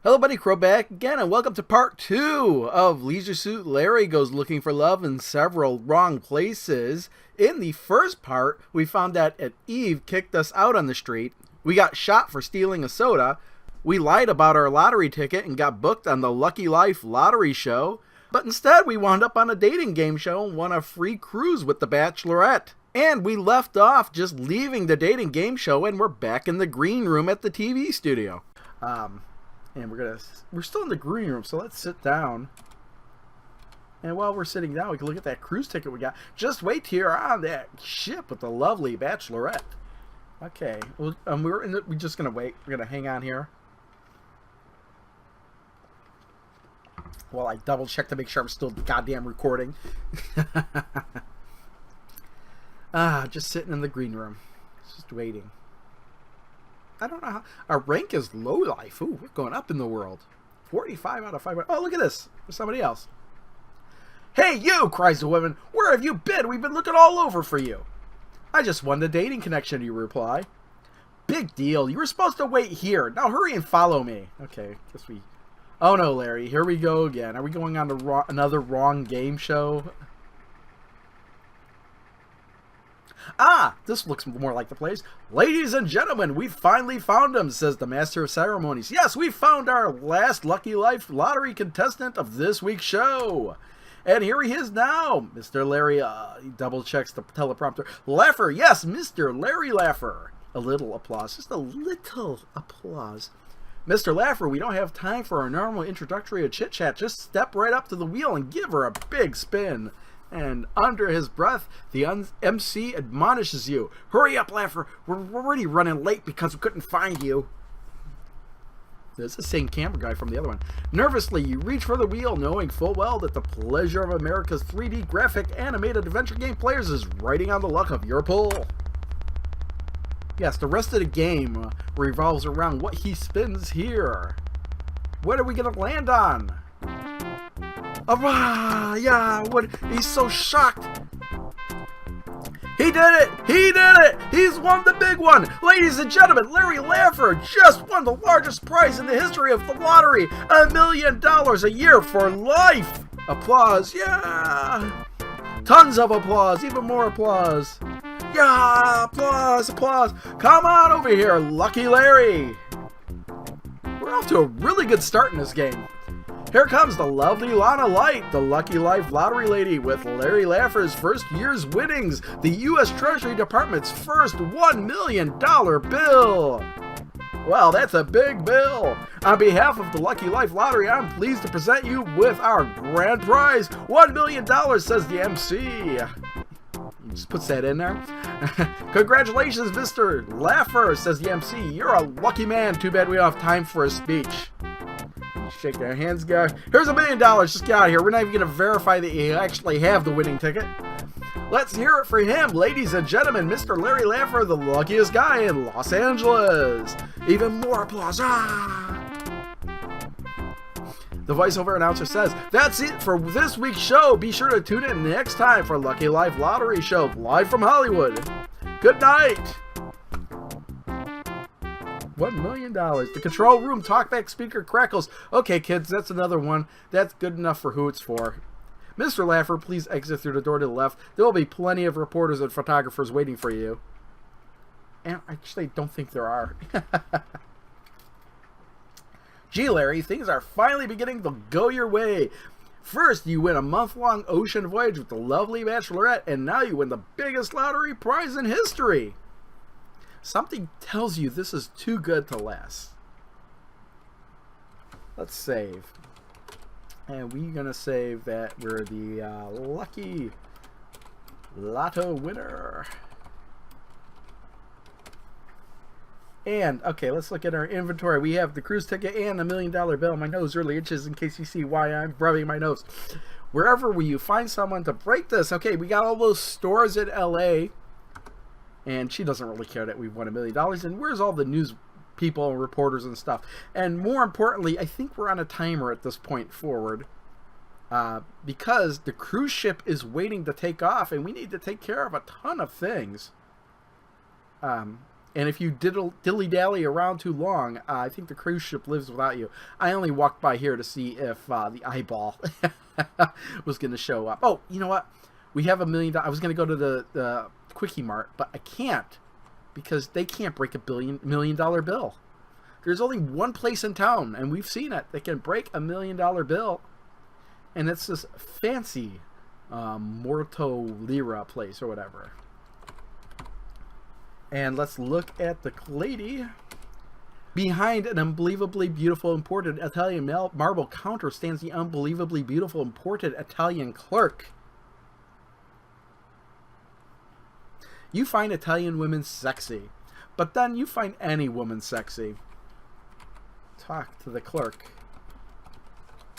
Hello, Buddy Crow back again, and welcome to part 2 of Leisure Suit Larry Goes Looking for Love in Several Wrong Places. In the first part, we found out that Eve kicked us out on the street, we got shot for stealing a soda, we lied about our lottery ticket and got booked on the Lucky Life lottery show, but instead we wound up on a dating game show and won a free cruise with the Bachelorette. And we left off just leaving the dating game show and we're back in the green room at the TV studio. And we're still in the green room, so let's sit down. And while we're sitting down, we can look at that cruise ticket we got. Just wait here on that ship with the lovely Bachelorette. Okay, well, we're just gonna wait. We're gonna hang on here while I double check to make sure I'm still goddamn recording. Just sitting in the green room, just waiting. I don't know how. Our rank is low life. Ooh, we're going up in the world. 45 out of 5. Oh, look at this. There's somebody else. Hey, you, cries the woman. Where have you been? We've been looking all over for you. I just won the dating connection, you reply. Big deal. You were supposed to wait here. Now hurry and follow me. Okay, guess we... Oh, no, Larry. Here we go again. Are we going on to another wrong game show? This looks more like the place. Ladies and gentlemen, we finally found him, says the master of ceremonies. Yes, we found our last Lucky Life lottery contestant of this week's show. And here he is now, Mr. Larry, he double checks the teleprompter. Laffer, yes, Mr. Larry Laffer. A little applause, just a little applause. Mr. Laffer, we don't have time for our normal introductory chit-chat. Just step right up to the wheel and give her a big spin. And under his breath, the MC admonishes you. Hurry up, Laffer. We're already running late because we couldn't find you. This is the same camera guy from the other one. Nervously, you reach for the wheel, knowing full well that the pleasure of America's 3D graphic animated adventure game players is riding on the luck of your pull. Yes, the rest of the game revolves around what he spins here. What are we going to land on? He's so shocked. He did it! He did it! He's won the big one! Ladies and gentlemen, Larry Laffer just won the largest prize in the history of the lottery! $1 million a year for life! Applause, yeah! Tons of applause, even more applause. Yeah, applause, applause. Come on over here, Lucky Larry. We're off to a really good start in this game. Here comes the lovely Lana Light, the Lucky Life lottery lady, with Larry Laffer's first year's winnings, the U.S. Treasury Department's first $1 million bill. Well, that's a big bill. On behalf of the Lucky Life lottery, I'm pleased to present you with our grand prize, $1 million, says the MC. He just puts that in there. Congratulations, Mr. Laffer, says the MC. You're a lucky man. Too bad we don't have time for a speech. Shake their hands, guys. Here's $1 million. Just get out of here. We're not even going to verify that you actually have the winning ticket. Let's hear it for him, ladies and gentlemen. Mr. Larry Laffer, the luckiest guy in Los Angeles. Even more applause. The voiceover announcer says, that's it for this week's show. Be sure to tune in next time for Lucky Life Lottery Show, live from Hollywood. Good night. $1 million. The control room talkback speaker crackles. Okay, kids, that's another one. That's good enough for who it's for. Mr. Laffer, please exit through the door to the left. There will be plenty of reporters and photographers waiting for you. And I actually don't think there are. Gee, Larry, things are finally beginning to go your way. First, you win a month-long ocean voyage with the lovely Bachelorette, and now you win the biggest lottery prize in history. Something tells you this is too good to last. Let's save. And we're going to save that we're the lucky lotto winner. And, okay, let's look at our inventory. We have the cruise ticket and $1 million bill. My nose really itches in case you see why I'm rubbing my nose. Wherever will you find someone to break this? Okay, we got all those stores in L.A., and she doesn't really care that we've won $1 million. And where's all the news people and reporters and stuff? And more importantly, I think we're on a timer at this point forward. Because the cruise ship is waiting to take off. And we need to take care of a ton of things. And if you dilly-dally around too long, I think the cruise ship lives without you. I only walked by here to see if the eyeball was going to show up. Oh, you know what? We have $1 million. I was going to go to the Quickie Mart, but I can't because they can't break $1 million bill. There's only one place in town, and we've seen it. They can break $1 million bill, and it's this fancy Morto Lira place or whatever. And let's look at the lady. Behind an unbelievably beautiful imported Italian marble counter stands the unbelievably beautiful imported Italian clerk. You find Italian women sexy, but then you find any woman sexy. Talk to the clerk.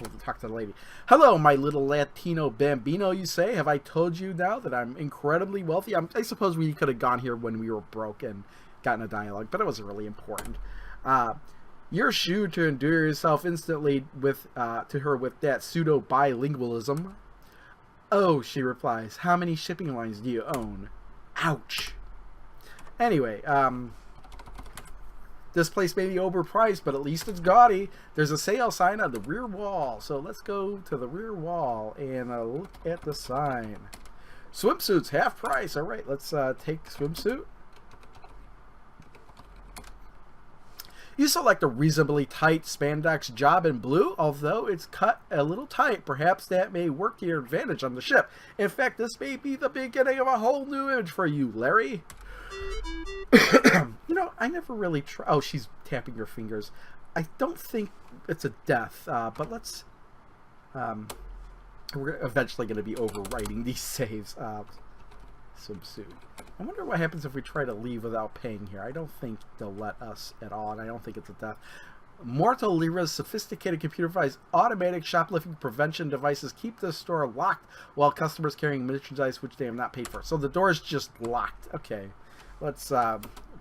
We'll talk to the lady. Hello, my little Latino bambino, you say. Have I told you now that I'm incredibly wealthy? I suppose we could have gone here when we were broke and gotten a dialogue, but it wasn't really important. You're sure to endure yourself instantly with to her with that pseudo-bilingualism. Oh, she replies. How many shipping lines do you own? Ouch. Anyway, this place may be overpriced, but at least it's gaudy. There's a sale sign on the rear wall. So let's go to the rear wall and look at the sign. Swimsuits, half price. All right, let's take swimsuit. You select a reasonably tight spandex job in blue, although it's cut a little tight. Perhaps that may work to your advantage on the ship. In fact, this may be the beginning of a whole new image for you, Larry. You know, I never really try. Oh, she's tapping her fingers. I don't think it's a death, but let's. We're eventually going to be overwriting these saves. Swimsuit. I wonder what happens if we try to leave without paying here. I don't think they'll let us at all, and I don't think it's a death. Morto Lira's sophisticated computerized automatic shoplifting prevention devices keep the store locked while customers carrying merchandise which they have not paid for. So the door is just locked. Okay. Let's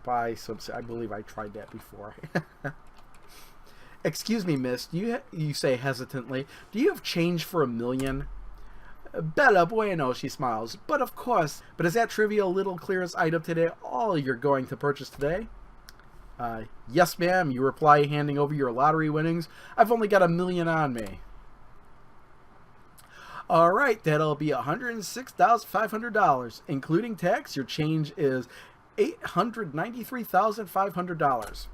buy some. I believe I tried that before. Excuse me, miss. You say hesitantly. Do you have change for $1 million? Bella bueno, she smiles. But of course. But is that trivial little clearance item today all you're going to purchase today? Yes, ma'am. You reply, handing over your lottery winnings. I've only got $1 million on me. All right, that'll be $106,500, including tax. Your change is $893,500.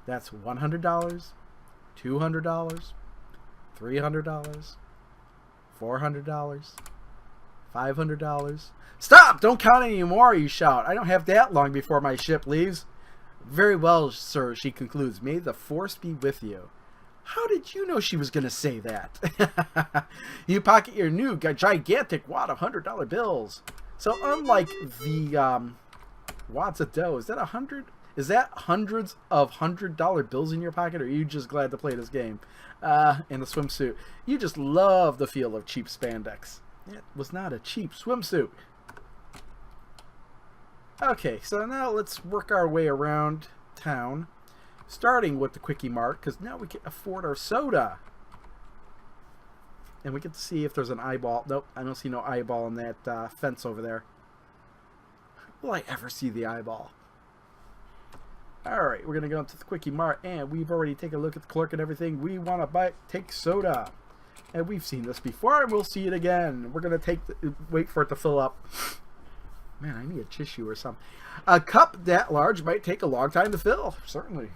That's $100, $200, $300, $400, $500. Stop! Don't count anymore, you shout. I don't have that long before my ship leaves. Very well, sir, she concludes. May the force be with you. How did you know she was going to say that? You pocket your new gigantic wad of $100 bills. So unlike the wads of dough, is that 100? Is that hundreds of $100 bills in your pocket, or are you just glad to play this game? In the swimsuit. You just love the feel of cheap spandex. It was not a cheap swimsuit. Okay, so now let's work our way around town, starting with the Quickie Mart, because now we can afford our soda. And we get to see if there's an eyeball. Nope, I don't see no eyeball in that fence over there. Will I ever see the eyeball? Alright, we're going to go into the Quickie Mart, and we've already taken a look at the clerk and everything. We want to take soda. And we've seen this before, and we'll see it again. We're going to wait for it to fill up. Man, I need a tissue or something. A cup that large might take a long time to fill. Certainly.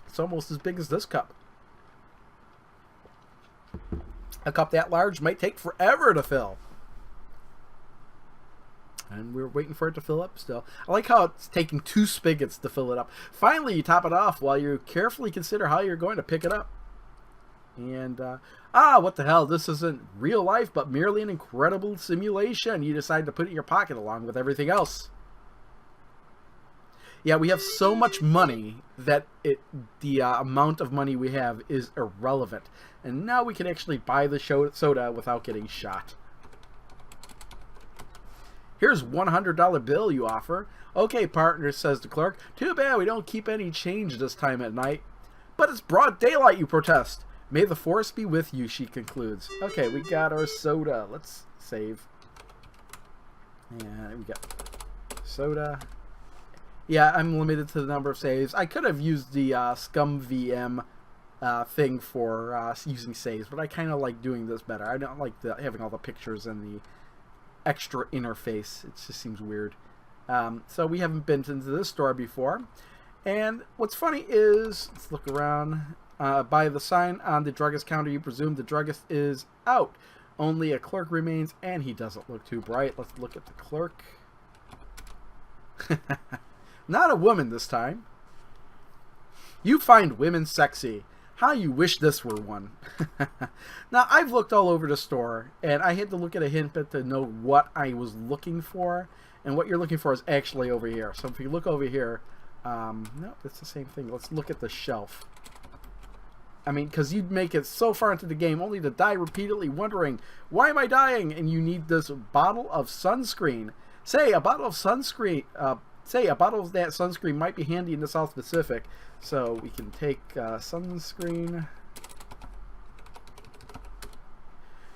It's almost as big as this cup. A cup that large might take forever to fill. And we're waiting for it to fill up still. I like how it's taking 2 spigots to fill it up. Finally, you top it off while you carefully consider how you're going to pick it up. And, what the hell, this isn't real life, but merely an incredible simulation. You decide to put it in your pocket along with everything else. Yeah, we have so much money that the amount of money we have is irrelevant. And now we can actually buy the soda without getting shot. Here's $100 bill you offer. Okay, partner, says the clerk. Too bad we don't keep any change this time at night. But it's broad daylight, you protest. May the force be with you, she concludes. Okay, we got our soda. Let's save. And we got soda. Yeah, I'm limited to the number of saves. I could have used the ScumVM thing for using saves, but I kind of like doing this better. I don't like having all the pictures and the extra interface. It just seems weird. So we haven't been into this store before. And what's funny is, let's look around. By the sign on the druggist counter, you presume the druggist is out. Only a clerk remains, and he doesn't look too bright. Let's look at the clerk. Not a woman this time. You find women sexy. How you wish this were one. Now, I've looked all over the store, and I had to look at a hint bit to know what I was looking for. And what you're looking for is actually over here. So if you look over here, no, it's the same thing. Let's look at the shelf. I mean, because you'd make it so far into the game only to die repeatedly wondering, why am I dying? And you need this bottle of sunscreen. Say a bottle of sunscreen might be handy in the South Pacific. So we can take sunscreen.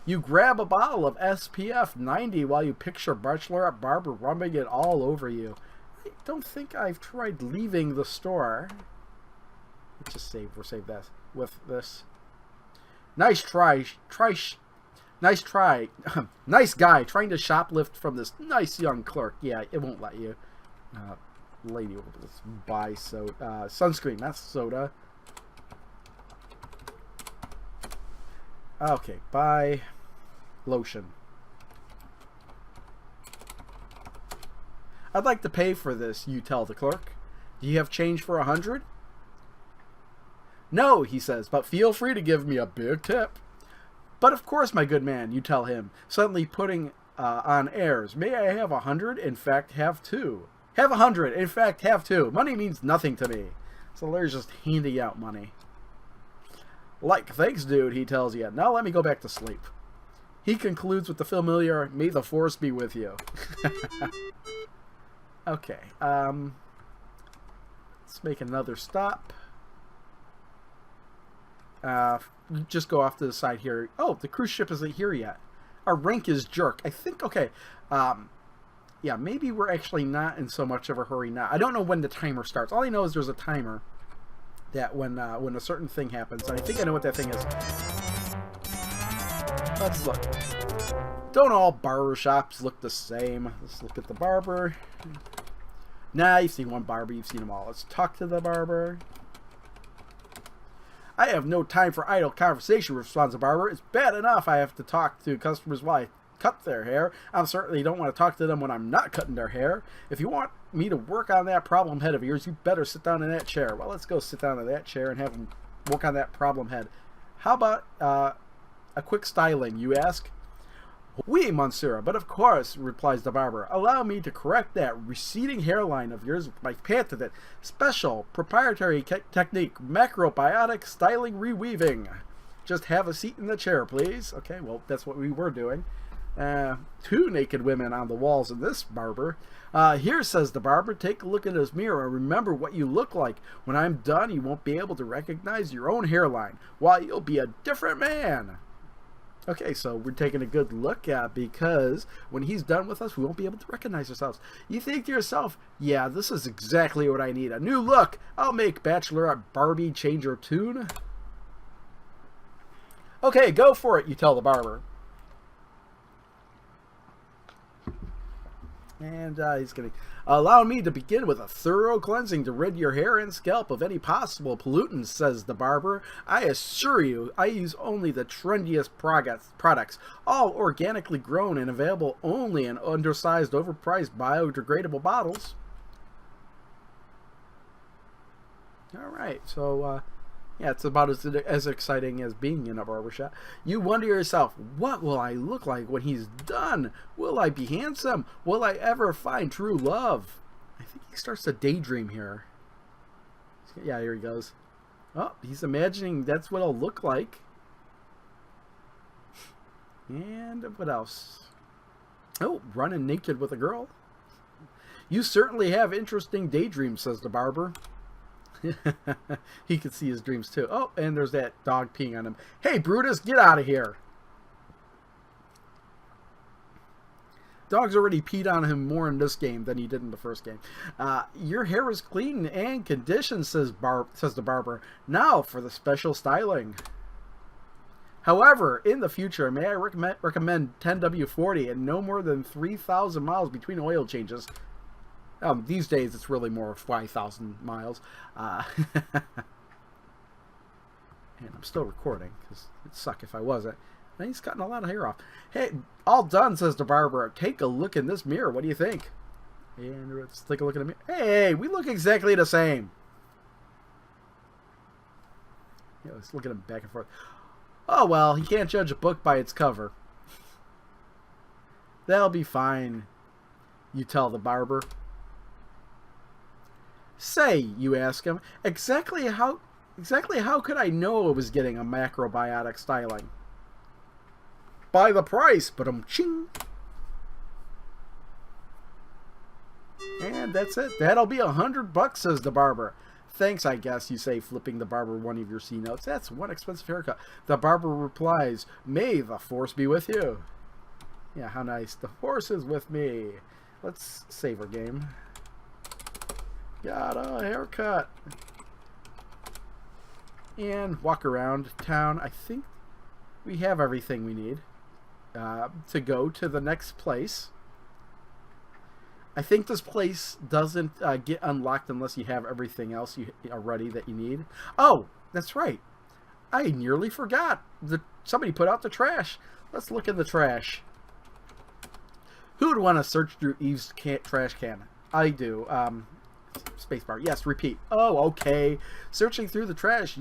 You grab a bottle of SPF 90 while you picture Bachelorette Barbara rubbing it all over you. I don't think I've tried leaving the store. Let's just save. We'll save that with this. Nice try. Nice try. Nice guy trying to shoplift from this nice young clerk. Yeah, it won't let you. Lady, let's buy soda. Sunscreen, that's soda. Okay, buy lotion. I'd like to pay for this, you tell the clerk. Do you have change for 100? No, he says, but feel free to give me a big tip. But of course, my good man, you tell him, suddenly putting on airs. May I have 100? In fact, have 2. Have 100. In fact, have 2. Money means nothing to me. So Larry's just handing out money. Like, thanks, dude, he tells you. Now let me go back to sleep. He concludes with the familiar, may the force be with you. Okay, let's make another stop. Just go off to the side here. Oh, the cruise ship isn't here yet. Our rank is jerk. I think, okay, yeah, maybe we're actually not in so much of a hurry now. I don't know when the timer starts. All I know is there's a timer that when a certain thing happens. And I think I know what that thing is. Let's look. Don't all barber shops look the same? Let's look at the barber. Nah, you've seen one barber. You've seen them all. Let's talk to the barber. I have no time for idle conversation, responds the barber. It's bad enough I have to talk to customers while I cut their hair. I certainly don't want to talk to them when I'm not cutting their hair. If you want me to work on that problem head of yours, you better sit down in that chair. Well, let's go sit down in that chair and have him work on that problem head. How about a quick styling, you ask? Oui, monsieur, but of course, replies the barber. Allow me to correct that receding hairline of yours with my patented, special, proprietary technique, macrobiotic styling reweaving. Just have a seat in the chair, please. Okay, well, that's what we were doing. 2 naked women on the walls in this barber. Here, says the barber, take a look in this mirror and remember what you look like. When I'm done, you won't be able to recognize your own hairline. Why, you'll be a different man. Okay, so we're taking a good look at, because when he's done with us, we won't be able to recognize ourselves. You think to yourself, yeah, this is exactly what I need. A new look. I'll make Bachelorette Barbie change her tune. Okay, go for it, you tell the barber. And he's going to allow me to begin with a thorough cleansing to rid your hair and scalp of any possible pollutants, says the barber. I assure you, I use only the trendiest products, all organically grown and available only in undersized, overpriced, biodegradable bottles. All right, so yeah, it's about as exciting as being in a barbershop. You wonder yourself, what will I look like when he's done? Will I be handsome? Will I ever find true love? I think he starts to daydream here. Yeah, here he goes. Oh, he's imagining that's what I'll look like. And what else? Oh, running naked with a girl. You certainly have interesting daydreams, says the barber. He could see his dreams too. Oh, and there's that dog peeing on him. Hey, Brutus, get out of here. Dogs already peed on him more in this game than he did in the first game. Your hair is clean and conditioned, says the barber. Now for the special styling. However, in the future, may I recommend 10W40 and no more than 3,000 miles between oil changes. These days, it's really more 5,000 miles. And I'm still recording, because it'd suck if I wasn't. And he's cutting a lot of hair off. Hey, all done, says the barber. Take a look in this mirror. What do you think? And let's take a look at the mirror. Hey, we look exactly the same. Yeah, let's look at him back and forth. Oh, well, you can't judge a book by its cover. That'll be fine, you tell the barber. Say, you ask him, exactly how could I know I was getting a macrobiotic styling? By the price, but ching. And that's it. That'll be $100, says the barber. Thanks, I guess, you say, flipping the barber one of your C notes. That's one expensive haircut. The barber replies, may the force be with you. Yeah, how nice. The force is with me. Let's save our game. Got a haircut. And walk around town. I think we have everything we need to go to the next place. I think this place doesn't get unlocked unless you have everything else already that you need. Oh, that's right. I nearly forgot. Somebody put out the trash. Let's look in the trash. Who would want to search through Eve's trash can? I do. Spacebar. Yes, repeat. Oh, okay. Searching through the trash,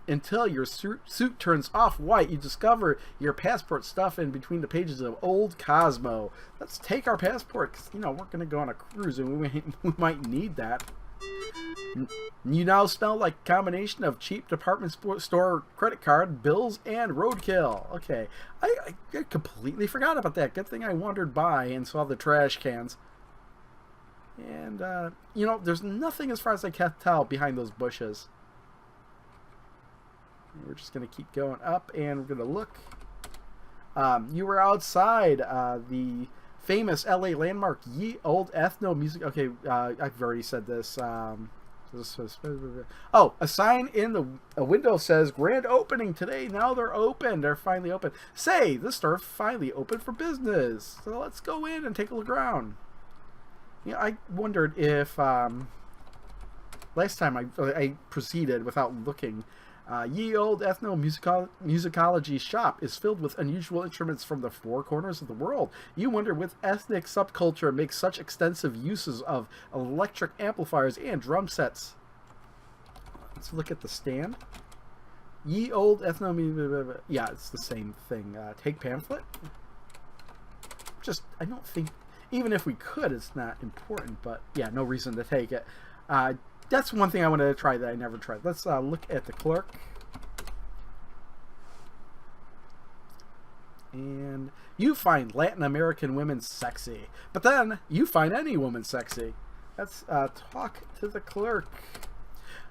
until your suit turns off-white, you discover your passport stuff in between the pages of Old Cosmo. Let's take our passport, because, we're going to go on a cruise, and we might need that. You now smell like a combination of cheap department store credit card, bills, and roadkill. Okay, I completely forgot about that. Good thing I wandered by and saw the trash cans. And, there's nothing as far as I can tell behind those bushes. We're just going to keep going up, and we're going to look. You were outside the famous LA landmark Ye Old Ethno Music. Okay, I've already said this. Oh, a sign in a window says grand opening today. Now they're open. They're finally open. Say, this store finally open for business. So let's go in and take a look around. I wondered if last time I proceeded without looking. Ye Old Ethno Musicology shop is filled with unusual instruments from the four corners of the world. You wonder which ethnic subculture makes such extensive uses of electric amplifiers and drum sets. Let's look at the stand. Ye Old Ethno... Yeah, it's the same thing. Take pamphlet? I don't think... Even if we could, it's not important, but yeah, no reason to take it. That's one thing I wanted to try that I never tried. Let's look at the clerk. And you find Latin American women sexy. But then, you find any woman sexy. Let's talk to the clerk.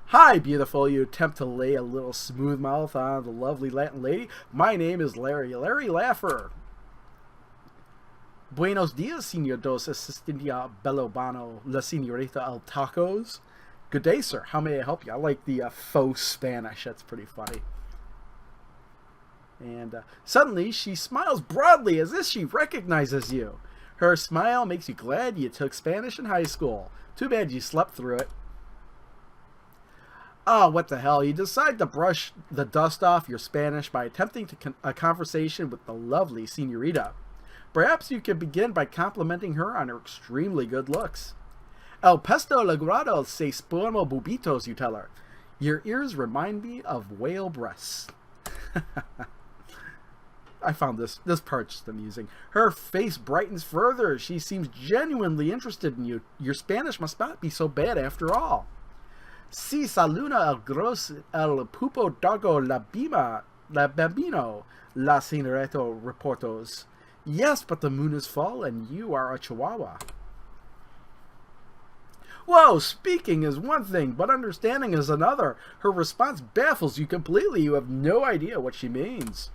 Hi, beautiful. You attempt to lay a little smooth mouth on the lovely Latin lady. My name is Larry Laffer. Buenos dias, Senor Dos Asistencia Belobano, La Senorita El Tacos. Good day, sir. How may I help you? I like the faux Spanish. That's pretty funny. And suddenly, she smiles broadly as if she recognizes you. Her smile makes you glad you took Spanish in high school. Too bad you slept through it. Oh, what the hell. You decide to brush the dust off your Spanish by attempting a conversation with the lovely Senorita. Perhaps you can begin by complimenting her on her extremely good looks. El pesto logrado se spumo bubitos, you tell her. Your ears remind me of whale breasts. I found this part just amusing. Her face brightens further. She seems genuinely interested in you. Your Spanish must not be so bad after all. Si saluna el gros el pupo dago la bambino, la senorita reportos. Yes, but the moon is full, and you are a chihuahua. Whoa, speaking is one thing, but understanding is another. Her response baffles you completely. You have no idea what she means.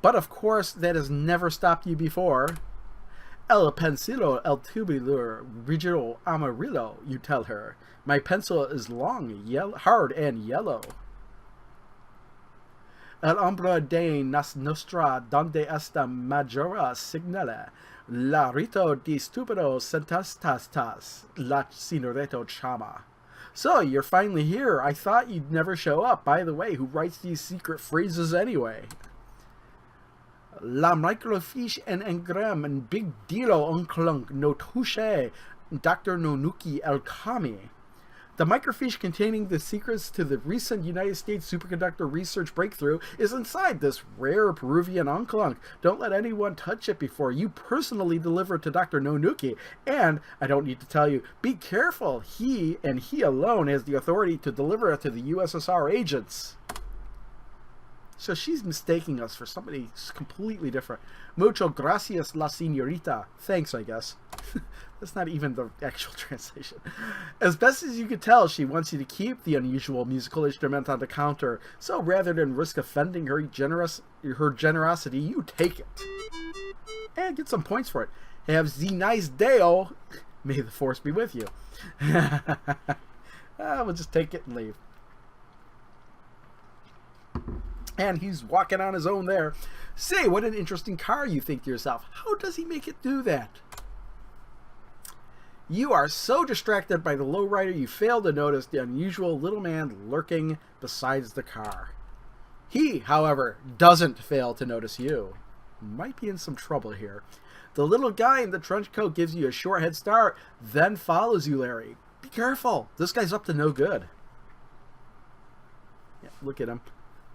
But of course, that has never stopped you before. El pencilo, el tubular, rigid amarillo, you tell her. My pencil is long, hard, and yellow. El hombre de nostra donde esta majora signala. La rito di stupido sentastas, la signoreto chama. So, you're finally here. I thought you'd never show up. By the way, who writes these secret phrases anyway? La microfiche en engram en big dealo unclunk no touche Dr. Nonuki El Kami. The microfiche containing the secrets to the recent United States superconductor research breakthrough is inside this rare Peruvian unclunk. Don't let anyone touch it before you personally deliver it to Dr. Nonuki. And, I don't need to tell you, be careful. He, and he alone, has the authority to deliver it to the USSR agents. So she's mistaking us for somebody completely different. Mucho gracias, la señorita. Thanks, I guess. That's not even the actual translation. As best as you can tell, she wants you to keep the unusual musical instrument on the counter. So rather than risk offending her generosity, you take it. And get some points for it. Have the nice day-o. May the force be with you. We'll just take it and leave. And he's walking on his own there. Say, what an interesting car, you think to yourself. How does he make it do that? You are so distracted by the lowrider you fail to notice the unusual little man lurking beside the car. He, however, doesn't fail to notice you. Might be in some trouble here. The little guy in the trench coat gives you a short head start, then follows you, Larry. Be careful. This guy's up to no good. Yeah, look at him.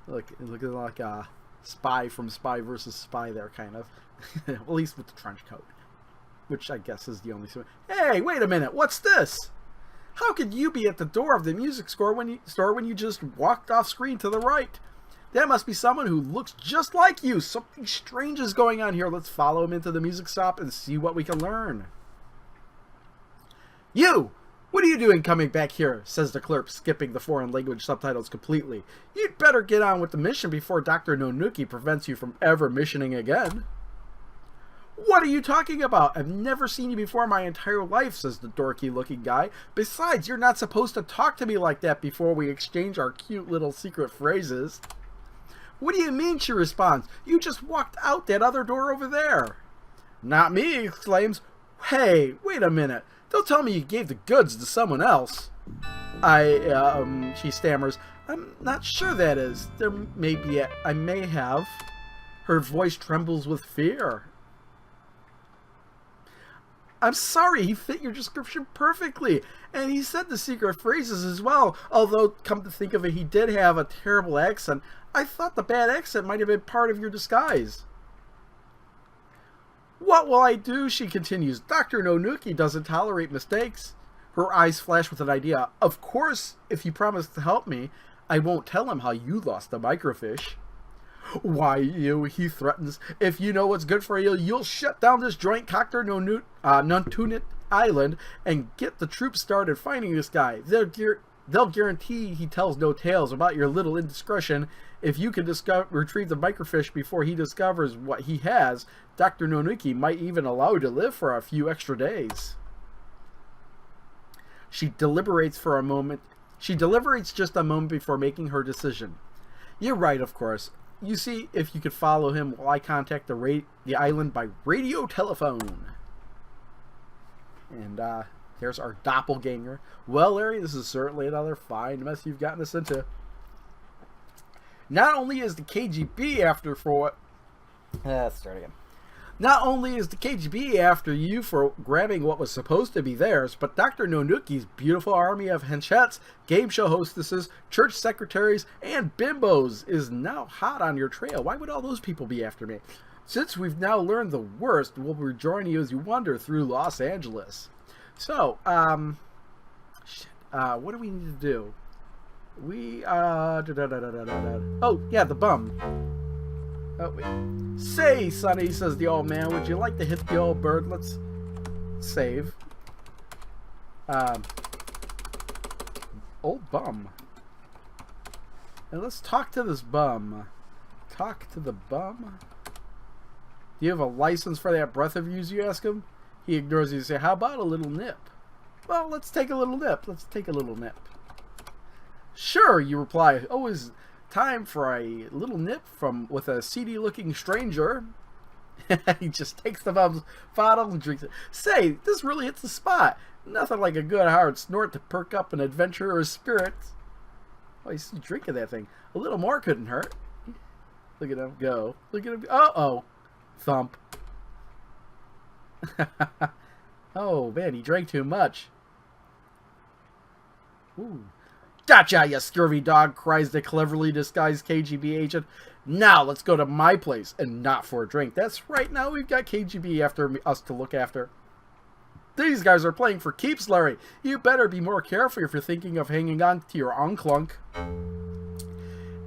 Look like a spy from Spy vs. Spy there, kind of. At least with the trench coat. Which I guess is the only... Hey, wait a minute. What's this? How could you be at the door of the music store when you just walked off screen to the right? That must be someone who looks just like you. Something strange is going on here. Let's follow him into the music shop and see what we can learn. You! What are you doing coming back here? Says the clerk, skipping the foreign language subtitles completely. You'd better get on with the mission before Dr. Nonuki prevents you from ever missioning again. What are you talking about? I've never seen you before in my entire life, says the dorky-looking guy. Besides, you're not supposed to talk to me like that before we exchange our cute little secret phrases. What do you mean, she responds. You just walked out that other door over there. Not me, he exclaims. Hey, wait a minute. Don't tell me you gave the goods to someone else. She stammers. I'm not sure that is. There may be I may have. Her voice trembles with fear. I'm sorry, he fit your description perfectly. And he said the secret phrases as well. Although, come to think of it, he did have a terrible accent. I thought the bad accent might have been part of your disguise. What will I do? She continues. Dr. Nonuki doesn't tolerate mistakes. Her eyes flash with an idea. Of course, if you promise to help me, I won't tell him how you lost the microfiche. Why, he threatens. If you know what's good for you, you'll shut down this joint Dr. Nuntunit Island and get the troops started finding this guy. They'll guarantee he tells no tales about your little indiscretion. If you can retrieve the microfiche before he discovers what he has, Dr. Nonuki might even allow you to live for a few extra days. She deliberates for a moment. She deliberates just a moment before making her decision. You're right, of course. You see, if you could follow him while I contact the island by radio telephone. And there's our doppelganger. Well, Larry, this is certainly another fine mess you've gotten us into. Not only is the KGB after let's start again. Not only is the KGB after you for grabbing what was supposed to be theirs, but Dr. Nonuki's beautiful army of henchettes, game show hostesses, church secretaries, and bimbos is now hot on your trail. Why would all those people be after me? Since we've now learned the worst, we'll rejoin you as you wander through Los Angeles. So, what do we need to do? We, oh, yeah, the bum. Oh, wait. Say, Sonny, says the old man, would you like to hit the old bird? Let's save. Old bum. And let's talk to this bum. Talk to the bum. Do you have a license for that breath of yours, you ask him? He ignores you and says, how about a little nip? Well, let's take a little nip. Let's take a little nip. Sure, you reply. Always time for a little nip with a seedy-looking stranger. He just takes the bottle and drinks it. Say, this really hits the spot. Nothing like a good hard snort to perk up an adventurer's spirit. Oh, he's drinking that thing. A little more couldn't hurt. Look at him go. Look at him. Uh-oh. Thump. Oh, man, he drank too much. Ooh. Gotcha, you scurvy dog, cries the cleverly disguised KGB agent. Now let's go to my place, and not for a drink. That's right, now we've got KGB after us to look after. These guys are playing for keeps, Larry. You better be more careful if you're thinking of hanging on to your onclunk.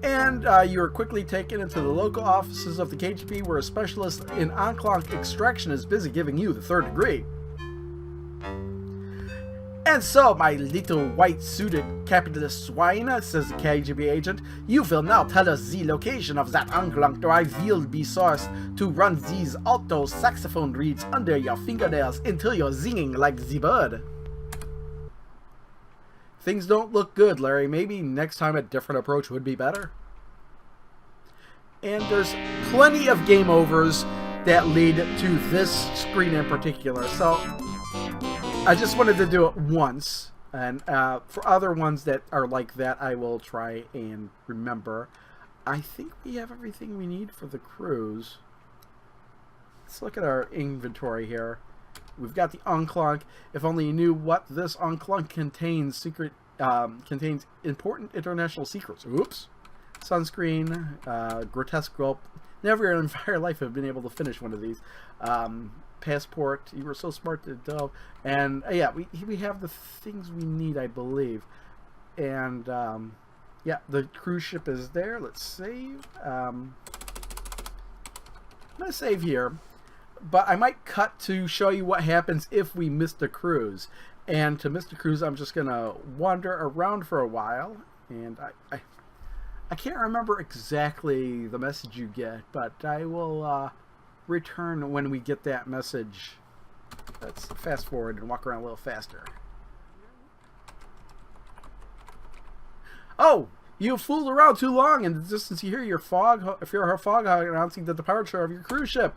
And you are quickly taken into the local offices of the KGB, where a specialist in onclunk extraction is busy giving you the third degree. And so, my little white-suited capitalist swine, says the KGB agent, you will now tell us the location of that onclunk, or I will be forced to run these alto saxophone reeds under your fingernails until you're zinging like the bird. Things don't look good, Larry. Maybe next time a different approach would be better. And there's plenty of game overs that lead to this screen in particular, so I just wanted to do it once, and for other ones that are like that, I will try and remember. I think we have everything we need for the cruise. Let's look at our inventory here. We've got the onclunk. If only you knew what this onclunk contains. Contains important international secrets. Oops. Sunscreen, grotesque gulp. Never in my entire life have been able to finish one of these. Passport, you were so smart to do. And yeah, we have the things we need, I believe. And yeah, the cruise ship is there. Let's save. I'm gonna save here, but I might cut to show you what happens if we miss the cruise. And to miss the cruise, I'm just gonna wander around for a while, and I can't remember exactly the message you get, but I will return when we get that message. Let's fast forward and walk around a little faster. Oh, you fooled around too long. In the distance you hear your fog announcing the departure of your cruise ship.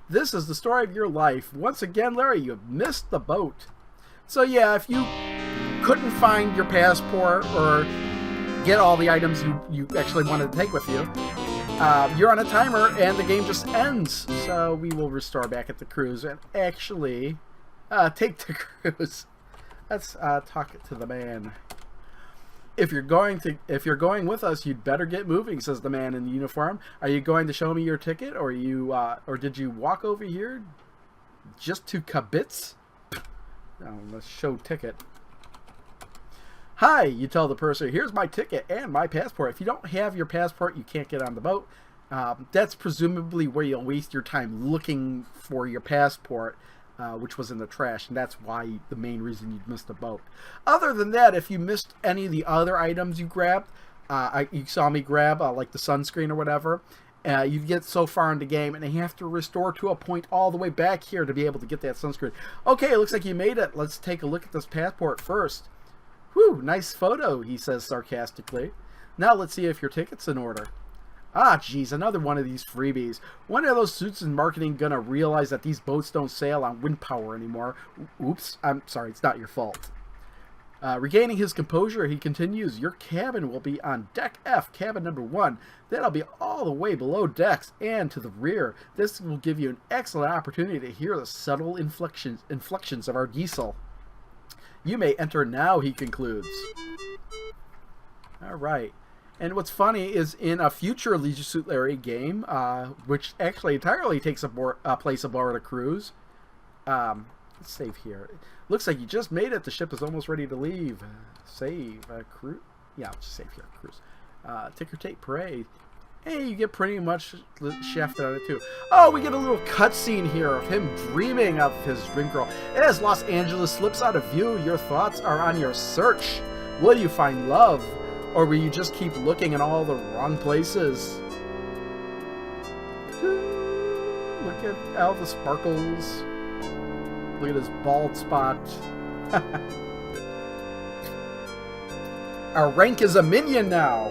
This is the story of your life. Once again, Larry, you've missed the boat. So yeah, if you couldn't find your passport or get all the items you actually wanted to take with you, you're on a timer and the game just ends. So we will restore back at the cruise and actually take the cruise. Let's talk to the man. If you're going with us, you'd better get moving, says the man in the uniform. Are you going to show me your ticket, or or did you walk over here just to kibitz? No, let's show ticket. Hi, you tell the purser, here's my ticket and my passport. If you don't have your passport, you can't get on the boat. That's presumably where you'll waste your time looking for your passport, which was in the trash, and that's why the main reason you'd missed the boat. Other than that, if you missed any of the other items you grabbed, you saw me grab, like the sunscreen or whatever, you get so far in the game, and you have to restore to a point all the way back here to be able to get that sunscreen. Okay, it looks like you made it. Let's take a look at this passport first. Whew, nice photo, he says sarcastically. Now let's see if your ticket's in order. Ah, geez, another one of these freebies. When are those suits in marketing gonna realize that these boats don't sail on wind power anymore? Oops, I'm sorry, it's not your fault. Regaining his composure, he continues, your cabin will be on Deck F, cabin number 1. That'll be all the way below decks and to the rear. This will give you an excellent opportunity to hear the subtle inflections of our diesel. You may enter now, he concludes. Alright. And what's funny is in a future Leisure Suit Larry game, which actually entirely takes place aboard a cruise. Let's save here. Looks like you just made it. The ship is almost ready to leave. Save. Cruise. Yeah, I'll just save here. Cruise. Ticker tape parade. Hey, you get pretty much shafted on it too. Oh, we get a little cutscene here of him dreaming of his dream girl. As Los Angeles slips out of view, your thoughts are on your search. Will you find love? Or will you just keep looking in all the wrong places? look at all the sparkles. Look at his bald spot. Our rank is a minion now.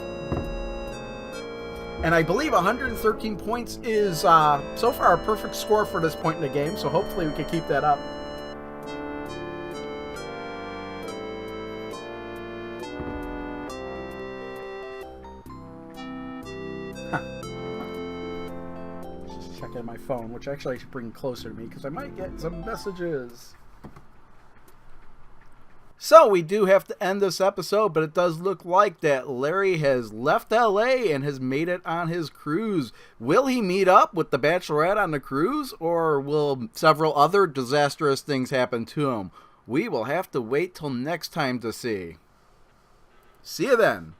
And I believe 113 points is so far a perfect score for this point in the game, so hopefully we can keep that up. Just checking my phone, which actually I should bring closer to me because I might get some messages. So we do have to end this episode, but it does look like that Larry has left LA and has made it on his cruise. Will he meet up with the Bachelorette on the cruise, or will several other disastrous things happen to him? We will have to wait till next time to see. See you then.